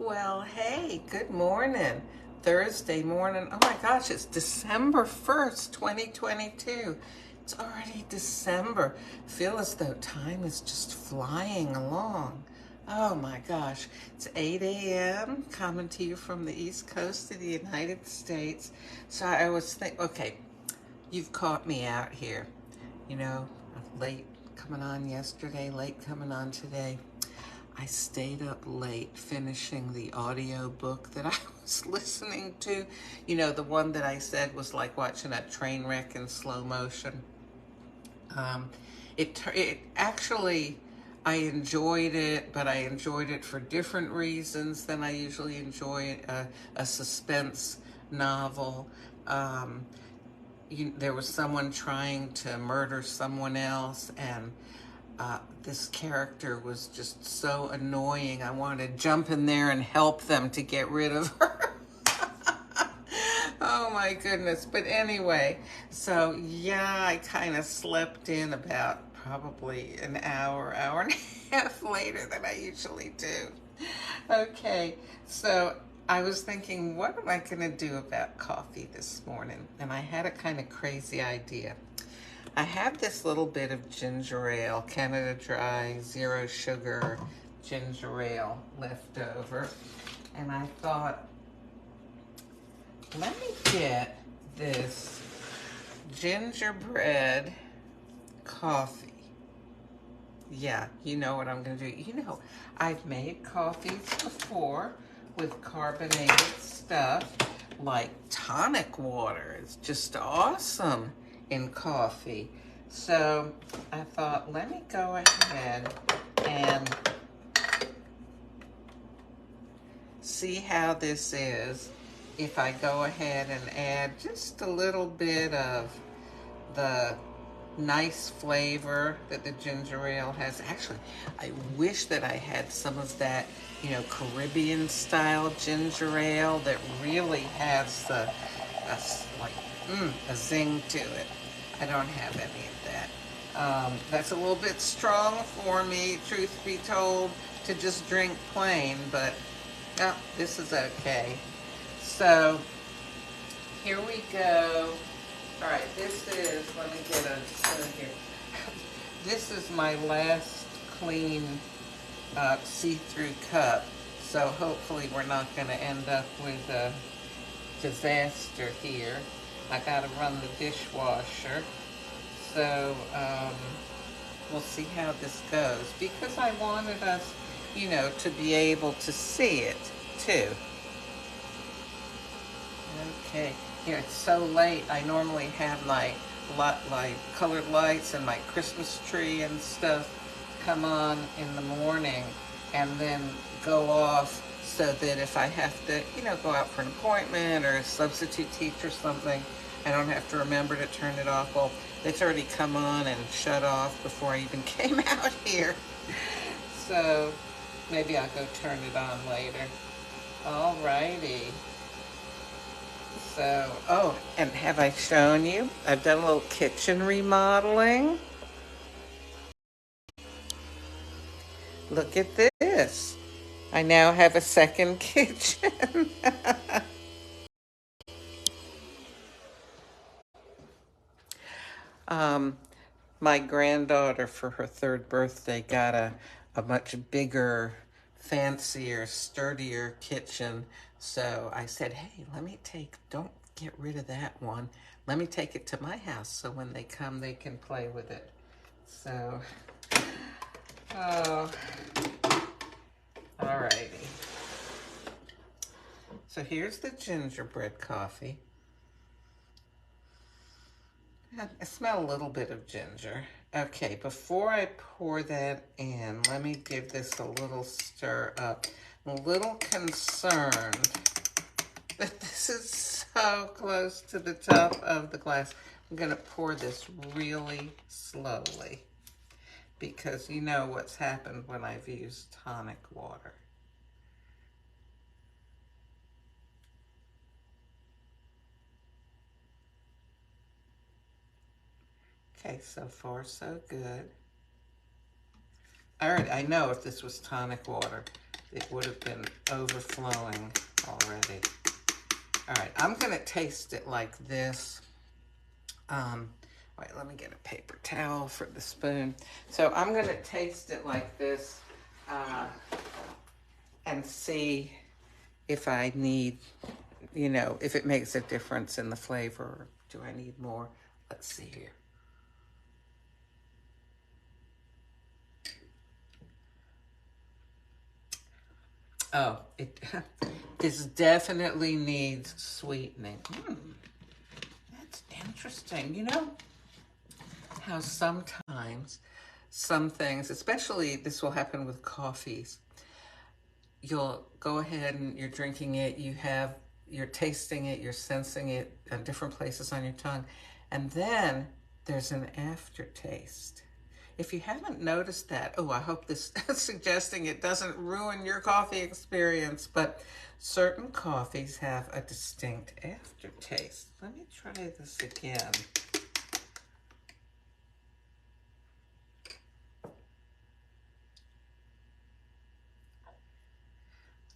Well, hey, good morning. Thursday morning. Oh my gosh, it's December 1st, 2022. It's already December. Feel as though time is just flying along. Oh my gosh. It's 8 a.m. coming to you from the East Coast of the United States. So I was thinking, okay, you've caught me out here. You know, late coming on yesterday, late coming on today. I stayed up late finishing the audio book that I was listening to. You know, the one that I said was like watching a train wreck in slow motion. Um, it actually, I enjoyed it, but I enjoyed it for different reasons than I usually enjoy a suspense novel. Um, there was someone trying to murder someone else, and this character was just so annoying. I wanted to jump in there and help them to get rid of her. Oh my goodness. But anyway, so yeah, I kind of slept in about probably an hour and a half later than I usually do. Okay, so I was thinking, what am I going to do about coffee this morning? And I had a kind of crazy idea. I have this little bit of ginger ale, Canada Dry, zero sugar ginger ale left over. And I thought, let me get this gingerbread coffee. Yeah, you know what I'm going to do. You know, I've made coffees before with carbonated stuff like tonic water. It's just awesome in coffee. So I thought, let me go ahead and see how this is if I go ahead and add just a little bit of the nice flavor that the ginger ale has. Actually, I wish that I had some of that, you know, Caribbean style ginger ale that really has a zing to it. I don't have any of that. That's a little bit strong for me, truth be told, to just drink plain, but oh, this is okay. So here we go. All right, this is, let me get a spoon here. This is my last clean see-through cup. So hopefully we're not going to end up with a disaster here. I got to run the dishwasher. So we'll see how this goes. Because I wanted us, you know, to be able to see it too. Okay, here it's so late. I normally have my colored lights and my Christmas tree and stuff come on in the morning and then go off so that if I have to, you know, go out for an appointment or substitute teach or something, I don't have to remember to turn it off. Well, it's already come on and shut off before I even came out here. So maybe I'll go turn it on later. Alrighty. So, oh, and have I shown you? I've done a little kitchen remodeling. Look at this. I now have a second kitchen. um, my granddaughter, for her third birthday, got a much bigger, fancier, sturdier kitchen. So I said, hey, don't get rid of that one. Let me take it to my house so when they come, they can play with it. So, oh, alrighty. So here's the gingerbread coffee. I smell a little bit of ginger. Okay, before I pour that in, let me give this a little stir up. I'm a little concerned that this is so close to the top of the glass. I'm going to pour this really slowly because you know what's happened when I've used tonic water. Okay, so far so good. All right, I know if this was tonic water, it would have been overflowing already. All right, I'm gonna taste it like this. Wait, let me get a paper towel for the spoon. So I'm gonna taste it like this and see if I need, if it makes a difference in the flavor, or do I need more? Let's see here. Oh, this definitely needs sweetening. That's interesting. You know how sometimes some things, especially this will happen with coffees, you'll go ahead and you're drinking it, you're tasting it, you're sensing it in different places on your tongue, and then there's an aftertaste. If you haven't noticed that, I hope this suggesting it doesn't ruin your coffee experience, but certain coffees have a distinct aftertaste. Let me try this again.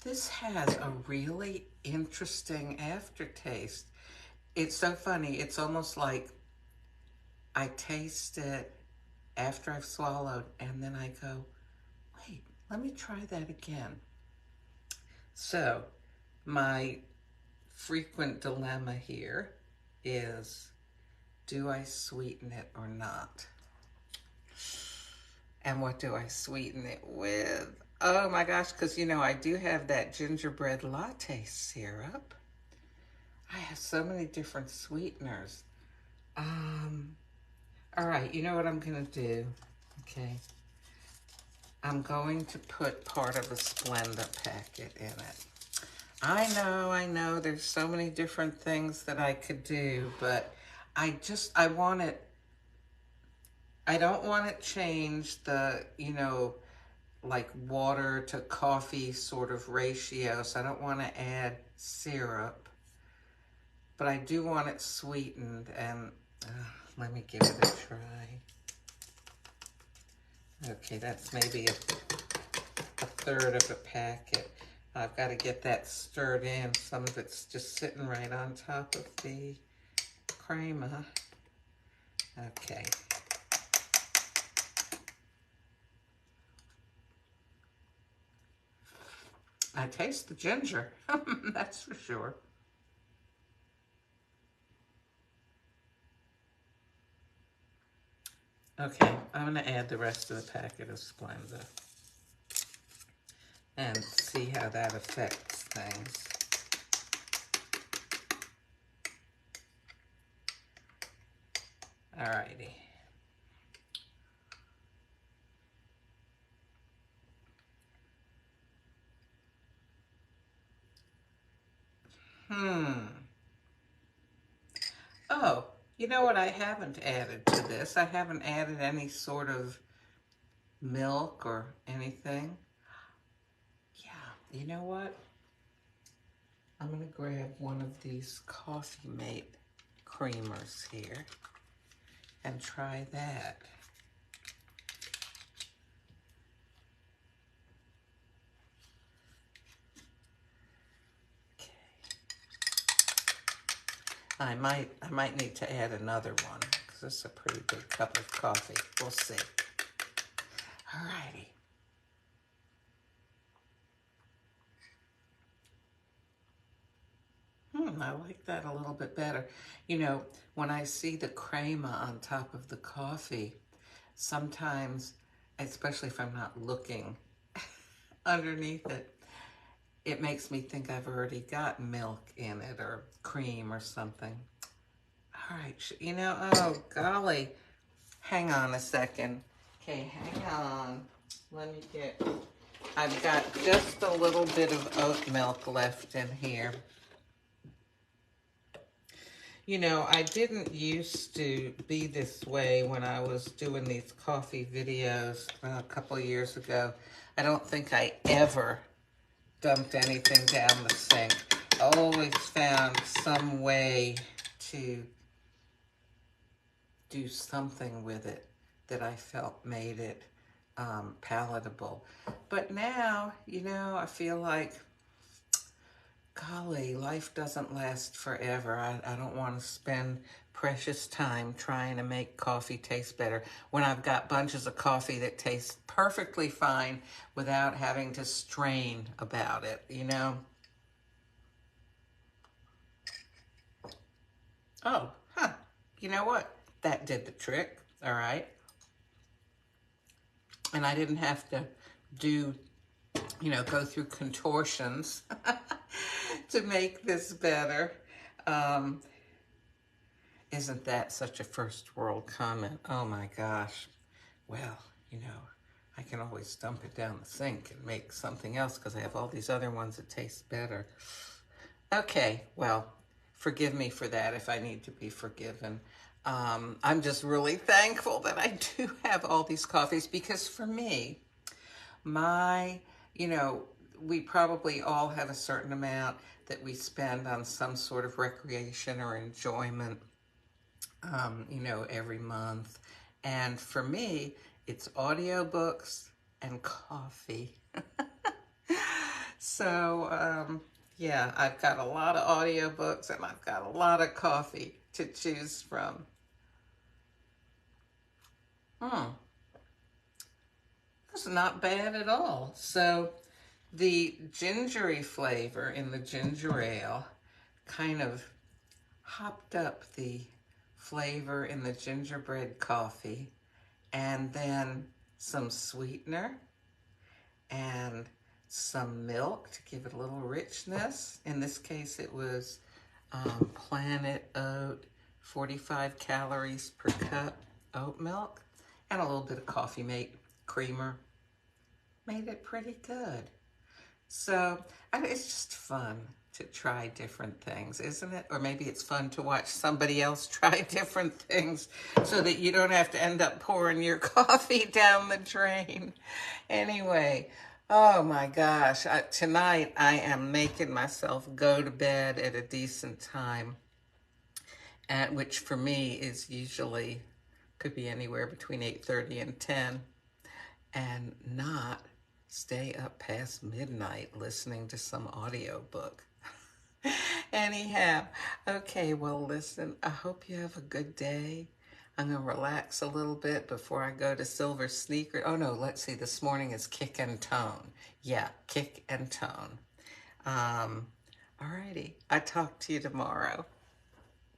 This has a really interesting aftertaste. It's so funny. It's almost like I taste it after I've swallowed, and then I go, wait, let me try that again. So my frequent dilemma here is, do I sweeten it or not? And what do I sweeten it with? Oh my gosh, because I do have that gingerbread latte syrup. I have so many different sweeteners. All right, you know what I'm gonna do? Okay. I'm going to put part of a Splenda packet in it. I know, there's so many different things that I could do, but I want it, I don't want it changed the, like water to coffee sort of ratio, so I don't want to add syrup, but I do want it sweetened, and let me give it a try. Okay, that's maybe a third of a packet. I've got to get that stirred in. Some of it's just sitting right on top of the crema. Okay. I taste the ginger, that's for sure. Okay, I'm going to add the rest of the packet of Splenda and see how that affects things. Alrighty. Oh, you know what I haven't added to this? I haven't added any sort of milk or anything. Yeah, you know what? I'm going to grab one of these Coffee Mate creamers here and try that. Okay. I might need to add another one because this is a pretty big cup of coffee. We'll see. Alrighty. I like that a little bit better. When I see the crema on top of the coffee, sometimes, especially if I'm not looking underneath it, it makes me think I've already got milk in it or cream or something. All right, oh golly, hang on a second. Okay, hang on. I've got just a little bit of oat milk left in here. I didn't used to be this way when I was doing these coffee videos a couple of years ago. I don't think I ever dumped anything down the sink. I always found some way to do something with it that I felt made it palatable. But now, you know, I feel like, golly, life doesn't last forever. I don't want to spend precious time trying to make coffee taste better when I've got bunches of coffee that tastes perfectly fine without having to strain about it, you know? Oh, huh. You know what? That did the trick, all right? And I didn't have to do, you know, go through contortions to make this better. Um, isn't that such a first world comment? Oh my gosh. Well, you know, I can always dump it down the sink and make something else because I have all these other ones that taste better. Okay, well, forgive me for that if I need to be forgiven. I'm just really thankful that I do have all these coffees because for me, my, you know, we probably all have a certain amount that we spend on some sort of recreation or enjoyment, you know, every month. And for me, it's audiobooks and coffee. So, yeah, I've got a lot of audiobooks and I've got a lot of coffee to choose from. Hmm, that's not bad at all. So, the gingery flavor in the ginger ale kind of hopped up the flavor in the gingerbread coffee, and then some sweetener and some milk to give it a little richness. In this case, it was Planet Oat, 45 calories per cup oat milk, and a little bit of Coffee Mate creamer. Made it pretty good. So it's just fun to try different things, isn't it? Or maybe it's fun to watch somebody else try different things so that you don't have to end up pouring your coffee down the drain. Anyway, oh my gosh, tonight I am making myself go to bed at a decent time, at which for me is usually could be anywhere between 8:30 and 10, and not stay up past midnight listening to some audiobook. Anyhow, okay, well, listen, I hope you have a good day. I'm going to relax a little bit before I go to Silver Sneaker. Oh, no, let's see. This morning is Kick and Tone. Yeah, Kick and Tone. All righty. I talk to you tomorrow.